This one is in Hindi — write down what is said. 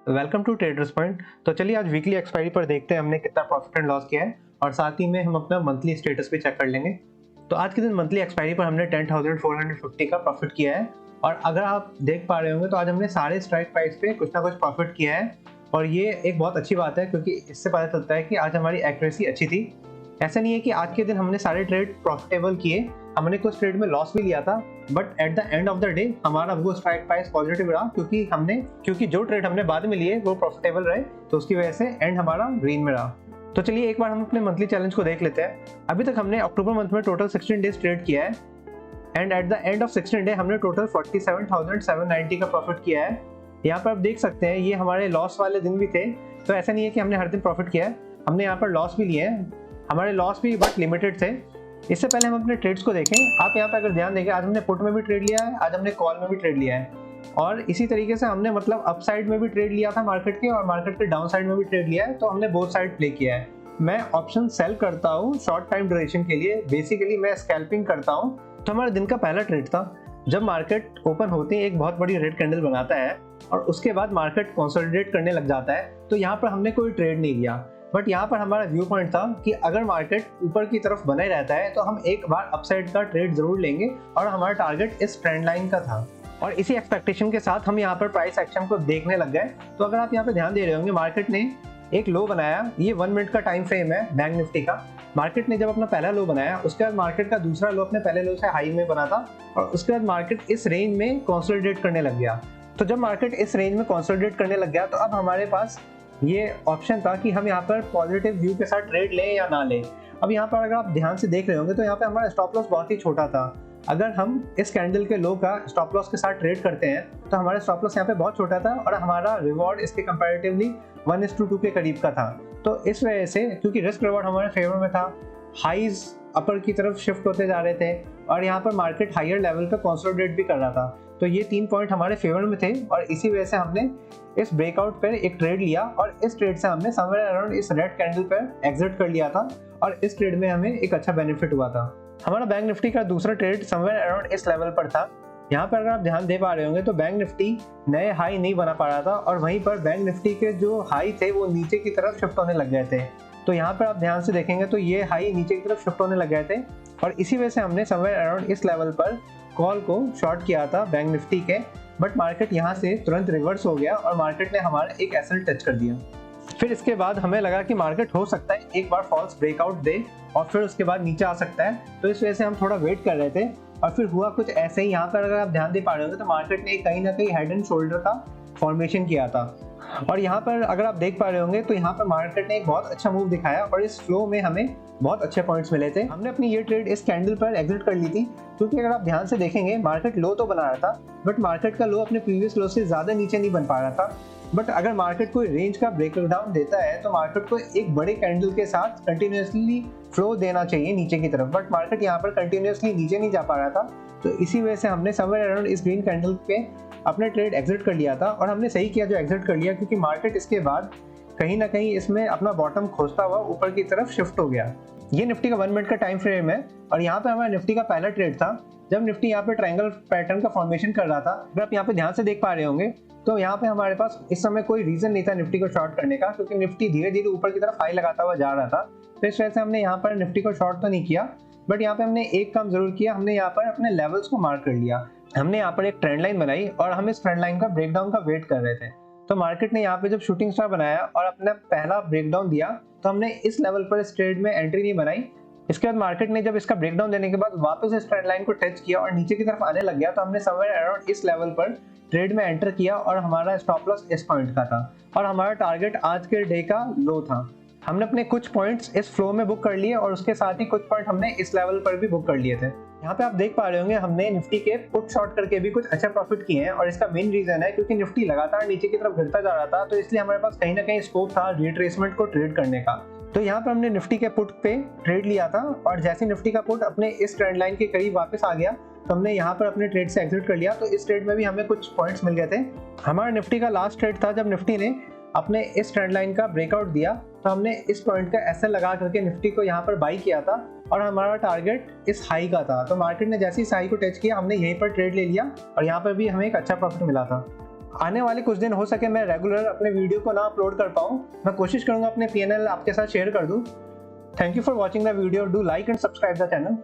Welcome to traders point. तो चलिए आज वीकली एक्सपायरी पर देखते हैं हमने कितना प्रॉफिट एंड लॉस किया है और साथ ही में हम अपना मंथली स्टेटस भी चेक कर लेंगे। तो आज के दिन मंथली एक्सपायरी पर हमने 10,450 का प्रॉफिट किया है और अगर आप देख पा रहे होंगे तो आज हमने सारे स्ट्राइक प्राइस पे कुछ ना कुछ प्रॉफिट किया है और ये एक बहुत अच्छी बात है क्योंकि इससे पता चलता है कि आज हमारी एक्यूरेसी अच्छी थी। ऐसा नहीं है कि आज के दिन हमने सारे ट्रेड प्रॉफिटेबल किए, हमने कुछ ट्रेड में लॉस भी लिया था, but at the end of the day हमारा वो स्ट्राइक प्राइस पॉजिटिव रहा क्योंकि जो ट्रेड हमने बाद में लिए वो प्रॉफिटेबल रहे, तो उसकी वजह से एंड हमारा ग्रीन में रहा। तो चलिए एक बार हम अपने मंथली चैलेंज को देख लेते हैं। अभी तक हमने अक्टूबर मंथ में टोटल 16 डेज ट्रेड किया है and at the end of 16 day हमने टोटल 47,790 का प्रॉफिट किया है। यहाँ पर आप देख सकते हैं ये हमारे लॉस वाले दिन भी थे, तो ऐसा नहीं है कि हमने हर दिन प्रॉफिट किया है, हमने यहाँ पर लॉस भी लिए हैं। हमारे लॉस भी बट लिमिटेड थे। इससे पहले हम अपने ट्रेड्स को देखें। आप यहाँ पे अगर ध्यान देंगे, आज हमने पुट में भी ट्रेड लिया है, आज हमने कॉल में भी ट्रेड लिया है और इसी तरीके से हमने मतलब अप साइड में भी ट्रेड लिया था मार्केट के और मार्केट के डाउन साइड में भी ट्रेड लिया है, तो हमने बोथ साइड प्ले किया है। मैं ऑप्शन सेल करता हूँ शॉर्ट टाइम ड्यूरेशन के लिए, बेसिकली मैं स्कैल्पिंग करता हूँ। तो हमारे दिन का पहला ट्रेड था जब मार्केट ओपन होते ही एक बहुत बड़ी रेड कैंडल बनाता है और उसके बाद मार्केट कंसोलिडेट करने लग जाता है, तो यहाँ पर हमने कोई ट्रेड नहीं लिया। बट यहाँ पर हमारा व्यू पॉइंट था कि अगर मार्केट ऊपर की तरफ बना ही रहता है तो हम एक बार अपसाइड का ट्रेड जरूर लेंगे और हमारा टारगेट इस ट्रेंड लाइन का था और इसी एक्सपेक्टेशन के साथ हम यहाँ पर प्राइस एक्शन को देखने लग गए। तो अगर आप यहाँ पे ध्यान दे रहे होंगे, मार्केट ने एक लो बनाया, ये 1 मिनट का टाइम फ्रेम है बैंक निफ्टी का। मार्केट ने जब अपना पहला लो बनाया, उसके बाद मार्केट का दूसरा लो अपने पहले लो से हाई में बना था और उसके बाद मार्केट इस रेंज में कंसोलिडेट करने लग गया। तो जब मार्केट इस रेंज में कंसोलिडेट करने लग गया तो अब हमारे पास ये ऑप्शन था कि हम यहाँ पर पॉजिटिव व्यू के साथ ट्रेड लें या ना लें। अब यहाँ पर अगर आप ध्यान से देख रहे होंगे तो यहाँ पे हमारा स्टॉप लॉस बहुत ही छोटा था। अगर हम इस कैंडल के लो का स्टॉप लॉस के साथ ट्रेड करते हैं तो हमारा स्टॉप लॉस यहाँ पे बहुत छोटा था और हमारा रिवॉर्ड इसके कंपैरेटिवली 1:2 के करीब का था। तो इस वजह से क्योंकि रिस्क रिवॉर्ड हमारे फेवर में था, हाईज अपर की तरफ शिफ्ट होते जा रहे थे और यहाँ पर मार्केट हायर लेवल पे कंसोलिडेट भी कर रहा था, तो ये 3 पॉइंट हमारे फेवर में थे और इसी वजह से हमने इस ब्रेकआउट पर एक ट्रेड लिया और इस ट्रेड से हमने समवेयर अराउंड इस रेड कैंडल पर एग्जिट कर लिया था और इस ट्रेड में हमें एक अच्छा बेनिफिट हुआ था। हमारा बैंक निफ्टी का दूसरा ट्रेड समवेयर अराउंड इस लेवल पर था। यहाँ पर अगर आप ध्यान दे पा रहे होंगे तो बैंक निफ्टी नए हाई नहीं बना पा रहा था और वहीं पर बैंक निफ्टी के जो हाई थे वो नीचे की तरफ शिफ्ट होने लग गए थे। तो यहाँ पर आप ध्यान से देखेंगे तो ये हाई नीचे की तरफ शिफ्ट होने लग गए थे और इसी वजह से हमने समवेयर अराउंड इस लेवल पर कॉल को शॉर्ट किया था बैंक निफ्टी के, बट मार्केट यहाँ से तुरंत रिवर्स हो गया और मार्केट ने हमारा एक एसएल टच कर दिया। फिर इसके बाद हमें लगा कि मार्केट हो सकता है एक बार फॉल्स ब्रेकआउट दे और फिर उसके बाद नीचे आ सकता है, तो इस वजह से हम थोड़ा वेट कर रहे थे और फिर हुआ कुछ ऐसे ही। यहाँ पर अगर आप ध्यान दे पा रहे होंगे तो मार्केट ने कहीं ना कहीं हेड एंड शोल्डर का फॉर्मेशन किया था और यहाँ पर अगर आप देख पा रहे होंगे तो यहाँ पर मार्केट ने एक बहुत अच्छा मूव दिखाया और इस फ्लो में हमें बहुत अच्छे पॉइंट्स मिले थे। हमने अपनी ये ट्रेड इस कैंडल पर एग्जिट कर ली थी क्योंकि अगर आप ध्यान से देखेंगे मार्केट लो तो बना रहा था बट मार्केट का लो अपने प्रीवियस लो से ज़्यादा नीचे नहीं बन पा रहा था। बट अगर मार्केट कोई रेंज का ब्रेकडाउन देता है तो मार्केट को एक बड़े कैंडल के साथ कंटिन्यूसली फ्लो देना चाहिए नीचे की तरफ, बट मार्केट यहाँ पर कंटिन्यूसली नीचे नहीं जा पा रहा था, तो इसी वजह से हमने समवेयर अराउंड इस ग्रीन कैंडल पे अपने ट्रेड एग्जिट कर लिया था और हमने सही किया जो एग्जिट कर लिया, क्योंकि मार्केट इसके बाद कहीं ना कहीं इसमें अपना बॉटम खोजता हुआ ऊपर की तरफ शिफ्ट हो गया। ये निफ्टी का 1 मिनट का टाइम फ्रेम है और यहाँ पे हमारा निफ्टी का पहला ट्रेड था जब निफ्टी यहाँ पे ट्रायंगल पैटर्न का फॉर्मेशन कर रहा था। अगर आप यहाँ पे ध्यान से देख पा रहे होंगे तो यहाँ पे हमारे पास इस समय कोई रीजन नहीं था निफ्टी को शॉर्ट करने का, क्योंकि निफ्टी धीरे धीरे ऊपर की तरफ हाई लगाता हुआ जा रहा था। तो इस वजह से हमने यहाँ पर निफ्टी को शॉर्ट तो नहीं किया, बट यहाँ पे हमने एक काम जरूर किया, हमने यहाँ पर अपने लेवल्स को मार्क कर लिया। हमने यहाँ पर एक ट्रेंड लाइन बनाई और हम इस ट्रेंड लाइन का ब्रेकडाउन का वेट कर रहे थे। तो मार्केट ने यहाँ पे जब शूटिंग स्टार बनाया और अपना पहला ब्रेकडाउन दिया तो हमने इस लेवल पर इस ट्रेड में एंट्री नहीं बनाई। इसके बाद मार्केट ने जब इसका ब्रेकडाउन देने के बाद वापस इस ट्रेंड लाइन को टच किया और नीचे की तरफ आने लग गया, तो हमने समवेयर अराउंड इस लेवल पर ट्रेड में एंटर किया और हमारा स्टॉप लॉस इस पॉइंट का था और हमारा टारगेट आज के डे का लो था। हमने अपने कुछ पॉइंट्स इस फ्लो में बुक कर लिए और उसके साथ ही कुछ पॉइंट हमने इस लेवल पर भी बुक कर लिए थे। यहाँ पे आप देख पा रहे होंगे हमने निफ्टी के पुट शॉर्ट करके भी कुछ अच्छा प्रॉफिट किए हैं और इसका मेन रीजन है क्योंकि निफ्टी लगातार नीचे की तरफ गिरता जा रहा था, तो इसलिए हमारे पास कहीं ना कहीं स्कोप था रिट्रेसमेंट को ट्रेड करने का। तो यहाँ पर हमने निफ्टी के पुट पे ट्रेड लिया था और जैसे निफ्टी का पुट अपने इस ट्रेंड लाइन के करीब वापस आ गया तो हमने यहाँ पर अपने ट्रेड से एग्जिट कर लिया। तो इस ट्रेड में भी हमें कुछ पॉइंट्स मिल गए थे। हमारा निफ्टी का लास्ट ट्रेड था जब निफ्टी ने अपने इस ट्रेंड लाइन का ब्रेकआउट दिया, तो हमने इस पॉइंट का एसएल लगा करके निफ्टी को यहाँ पर बाई किया था और हमारा टारगेट इस हाई का था। तो मार्केट ने जैसे इस हाई को टच किया हमने यहीं पर ट्रेड ले लिया और यहाँ पर भी हमें एक अच्छा प्रॉफिट मिला था। आने वाले कुछ दिन हो सके मैं रेगुलर अपने वीडियो को ना अपलोड कर पाऊँ, मैं कोशिश करूँगा अपने PNL आपके साथ शेयर कर दूँ। Thank you for watching the video, do like and subscribe the channel.